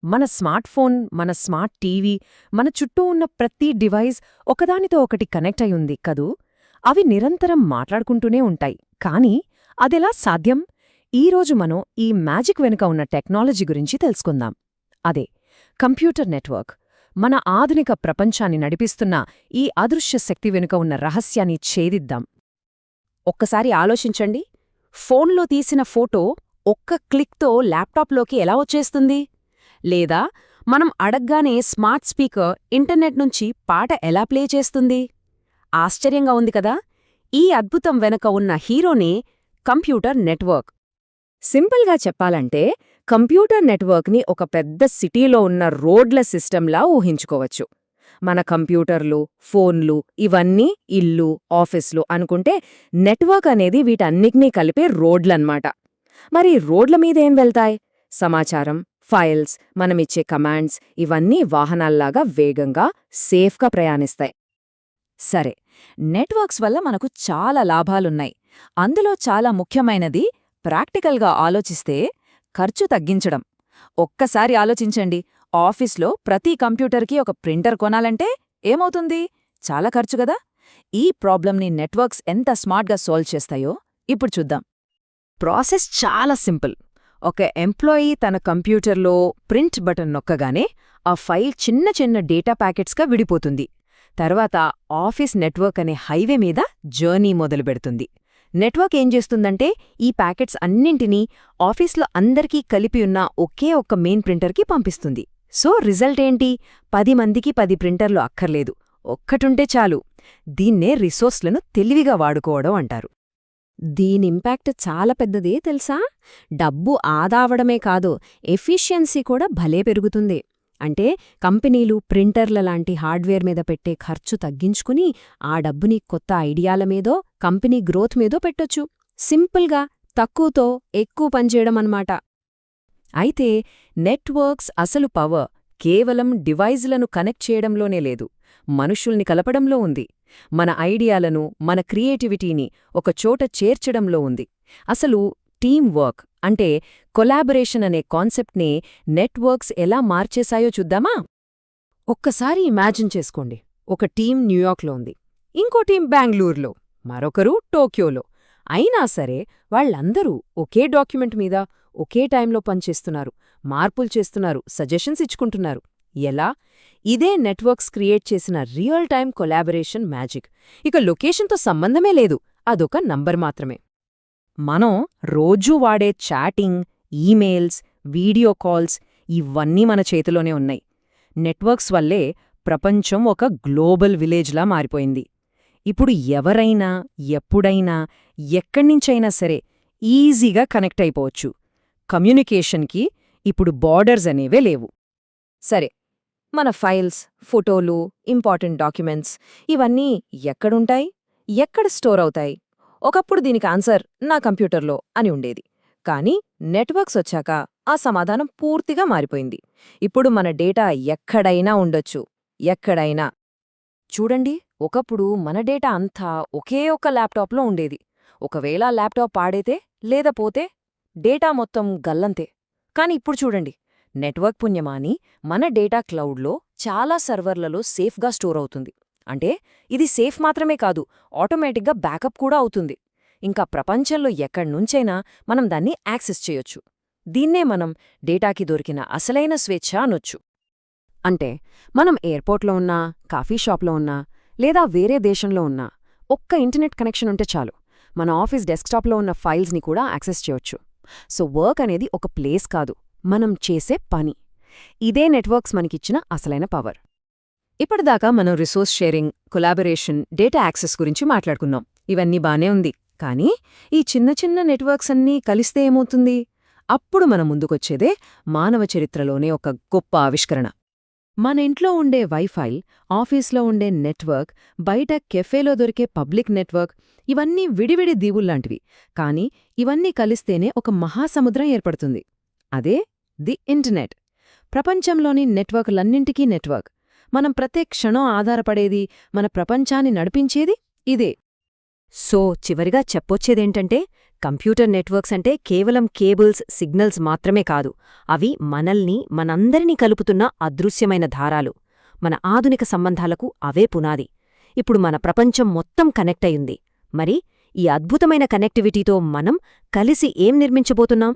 మన smart phone, మన smart TV, మన చుట్టూ ఉన్న ప్రతి డివైస్ ఒకదానితో ఒకటి కనెక్ట్ అయి ఉంది కదూ. అవి నిరంతరం మాట్లాడుకుంటూనే ఉంటాయి. కానీ అదెలా సాధ్యం? ఈరోజు మనం ఈ మ్యాజిక్ వెనుక ఉన్న టెక్నాలజీ గురించి తెలుసుకుందాం. అదే కంప్యూటర్ నెట్వర్క్. మన ఆధునిక ప్రపంచాన్ని నడిపిస్తున్న ఈ అదృశ్య శక్తి వెనుక ఉన్న రహస్యాన్ని ఛేదిద్దాం. ఒక్కసారి ఆలోచించండి, ఫోన్లో తీసిన ఫోటో ఒక్క క్లిక్తో ల్యాప్టాప్లోకి ఎలా వచ్చేస్తుంది? లేదా మనం అడగ్గానే స్మార్ట్ స్పీకర్ ఇంటర్నెట్ నుంచి పాట ఎలా ప్లే చేస్తుంది? ఆశ్చర్యంగా ఉంది కదా. ఈ అద్భుతం వెనక ఉన్న హీరోనే కంప్యూటర్ నెట్వర్క్. సింపుల్గా చెప్పాలంటే కంప్యూటర్ నెట్వర్క్ని ఒక పెద్ద సిటీలో ఉన్న రోడ్ల సిస్టంలా ఊహించుకోవచ్చు. మన కంప్యూటర్లు, ఫోన్లు ఇవన్నీ ఇల్లు, ఆఫీస్లు అనుకుంటే నెట్వర్క్ అనేది వీటన్నిటినీ కలిపే రోడ్లన్నమాట. మరి రోడ్ల మీదేం వెళ్తాయి? సమాచారం, ఫైల్స్, మనమిచ్చే కమాండ్స్ ఇవన్నీ వాహనాల్లాగా వేగంగా, సేఫ్గా ప్రయాణిస్తాయి. సరే, నెట్వర్క్స్ వల్ల మనకు చాలా లాభాలున్నాయి. అందులో చాలా ముఖ్యమైనది, ప్రాక్టికల్గా ఆలోచిస్తే, ఖర్చు తగ్గించడం. ఒక్కసారి ఆలోచించండి, ఆఫీస్లో ప్రతి కంప్యూటర్కి ఒక ప్రింటర్ కొనాలంటే ఏమవుతుంది? చాలా ఖర్చుగదా. ఈ ప్రాబ్లంని నెట్వర్క్స్ ఎంత స్మార్ట్గా సాల్వ్ చేస్తాయో ఇప్పుడు చూద్దాం. ప్రాసెస్ చాలా సింపుల్. ఒక ఎంప్లాయీ తన కంప్యూటర్లో ప్రింట్ బటన్ నొక్కగానే ఆ ఫైల్ చిన్న చిన్న డేటా ప్యాకెట్స్గా విడిపోతుంది. తర్వాత ఆఫీస్ నెట్వర్క్ అనే హైవే మీద జర్నీ మొదలుపెడుతుంది. నెట్వర్క్ ఏం చేస్తుందంటే ఈ ప్యాకెట్స్ అన్నింటినీ ఆఫీస్లో అందరికీ కలిపి ఉన్న ఒకే ఒక్క మెయిన్ ప్రింటర్కి పంపిస్తుంది. సో రిజల్ట్ ఏంటి? 10 మందికి 10 ప్రింటర్లు అక్కర్లేదు, ఒక్కటుంటే చాలు. దీన్నే రిసోర్స్లను తెలివిగా వాడుకోవడం అంటారు. దీని ఇంపాక్ట్ చాలా పెద్దదే తెలుసా. డబ్బు ఆదా అవడమే కాదు, ఎఫిషియన్సీ కూడా భలే పెరుగుతుంది. అంటే కంపెనీలు ప్రింటర్ల లాంటి హార్డ్వేర్ మీద పెట్టే ఖర్చు తగ్గించుకుని ఆ డబ్బుని కొత్త ఐడియాల మీదో, కంపెనీ గ్రోత్ మీదో పెట్టొచ్చు. సింపుల్గా తక్కువతో ఎక్కువ పనిచేయడం అన్నమాట. అయితే నెట్వర్క్స్ అసలు పవర్ కేవలం డివైజ్లను కనెక్ట్ చేయడంలోనే లేదు, మనుషుల్ని కలపడంలో ఉంది. మన ఐడియాలను, మన క్రియేటివిటీని ఒకచోట చేర్చడంలో ఉంది. అసలు టీమ్ వర్క్ అంటే కొలాబరేషన్ అనే కాన్సెప్ట్నే నెట్వర్క్స్ ఎలా మార్చేశాయో చూద్దామా? ఒక్కసారి ఇమాజిన్ చేసుకోండి, ఒక టీం న్యూయార్క్లో ఉంది, ఇంకో టీం బెంగళూరులో, మరొకరు టోక్యోలో. అయినా సరే వాళ్ళందరూ ఒకే డాక్యుమెంట్ మీద ఒకే టైంలో పనిచేస్తున్నారు, మార్పులు చేస్తున్నారు, సజెషన్స్ ఇచ్చుకుంటున్నారు. ఎలా? ఇదే నెట్వర్క్స్ క్రియేట్ చేసిన రియల్ టైమ్ కొలాబరేషన్ మ్యాజిక్. ఇక లొకేషన్తో సంబంధమే లేదు, అదొక నంబర్ మాత్రమే. మనం రోజూ వాడే చాటింగ్, ఈమెయిల్స్, వీడియో కాల్స్ ఇవన్నీ మన చేతిలోనే ఉన్నాయి. నెట్వర్క్స్ వల్లే ప్రపంచం ఒక గ్లోబల్ విలేజ్లా మారిపోయింది. ఇప్పుడు ఎవరైనా, ఎప్పుడైనా, ఎక్కడ్నించైనా సరే ఈజీగా కనెక్ట్ అయిపోవచ్చు. కమ్యూనికేషన్కి ఇప్పుడు బార్డర్స్ అనేవే లేవు. సరే, మన ఫైల్స్, ఫోటోలు, ఇంపార్టెంట్ డాక్యుమెంట్స్ ఇవన్నీ ఎక్కడుంటాయి? ఎక్కడ స్టోర్ అవుతాయి? ఒకప్పుడు దీనికి ఆన్సర్ నా కంప్యూటర్లో అని ఉండేది. కానీ నెట్వర్క్స్ వచ్చాక ఆ సమాధానం పూర్తిగా మారిపోయింది. ఇప్పుడు మన డేటా ఎక్కడైనా ఉండొచ్చు, ఎక్కడైనా. చూడండి, ఒకప్పుడు మన డేటా అంతా ఒకే ఒక్క ల్యాప్టాప్లో ఉండేది. ఒకవేళ ల్యాప్టాప్ పాడైతే లేదా పోతే డేటా మొత్తం గల్లంతే. కాని ఇప్పుడు చూడండి, నెట్వర్క్ పుణ్యమాని మన డేటా క్లౌడ్లో చాలా సర్వర్లలో సేఫ్గా స్టోర్ అవుతుంది. అంటే ఇది సేఫ్ మాత్రమే కాదు, ఆటోమేటిక్గా బ్యాకప్ కూడా అవుతుంది. ఇంకా ప్రపంచంలో ఎక్కడ్నుంచైనా మనం దాన్ని యాక్సెస్ చేయొచ్చు. దీన్నే మనం డేటాకి దొరికిన అసలైన స్వేచ్ఛ అనొచ్చు. అంటే మనం ఎయిర్పోర్ట్లో ఉన్నా, కాఫీ షాప్లో ఉన్నా, లేదా వేరే దేశంలో ఉన్నా ఒక్క ఇంటర్నెట్ కనెక్షన్ ఉంటే చాలు, మన ఆఫీస్ డెస్క్టాప్లో ఉన్న ఫైల్స్ని కూడా యాక్సెస్ చేయొచ్చు. సో వర్క్ అనేది ఒక ప్లేస్ కాదు, మనం చేసే పని. ఇదే నెట్వర్క్స్ మనకిచ్చిన అసలైన పవర్. ఇప్పటిదాకా మనం resource sharing, collaboration, data access గురించి మాట్లాడుకున్నాం. ఇవన్నీ బానే ఉంది. కానీ ఈ చిన్న చిన్న నెట్వర్క్స్ అన్నీ కలిస్తే ఏమవుతుంది? అప్పుడు మన ముందుకొచ్చేదే మానవ చరిత్రలోనే ఒక గొప్ప ఆవిష్కరణ. మన ఇంట్లో ఉండే వైఫై, ఆఫీస్లో ఉండే నెట్వర్క్, బయట కెఫేలో దొరికే పబ్లిక్ నెట్వర్క్ ఇవన్నీ విడివిడి దీవుల్లాంటివి. కానీ ఇవన్నీ కలిస్తేనే ఒక మహాసముద్రం ఏర్పడుతుంది. అదే ది ఇంటర్నెట్. ప్రపంచంలోని నెట్వర్క్లన్నింటికీ నెట్వర్క్. మనం ప్రతి క్షణం ఆధారపడేది, మన ప్రపంచాన్ని నడిపించేది ఇదే. సో చివరిగా చెప్పొచ్చేదేంటంటే, కంప్యూటర్ నెట్వర్క్స్ అంటే కేవలం కేబుల్స్, సిగ్నల్స్ మాత్రమే కాదు. అవి మనల్ని, మనందరినీ కలుపుతున్న అదృశ్యమైన దారాలు. మన ఆధునిక సంబంధాలకు అవే పునాది. ఇప్పుడు మన ప్రపంచం మొత్తం కనెక్ట్ అయింది. మరి ఈ అద్భుతమైన కనెక్టివిటీతో మనం కలిసి ఏం నిర్మించబోతున్నాం?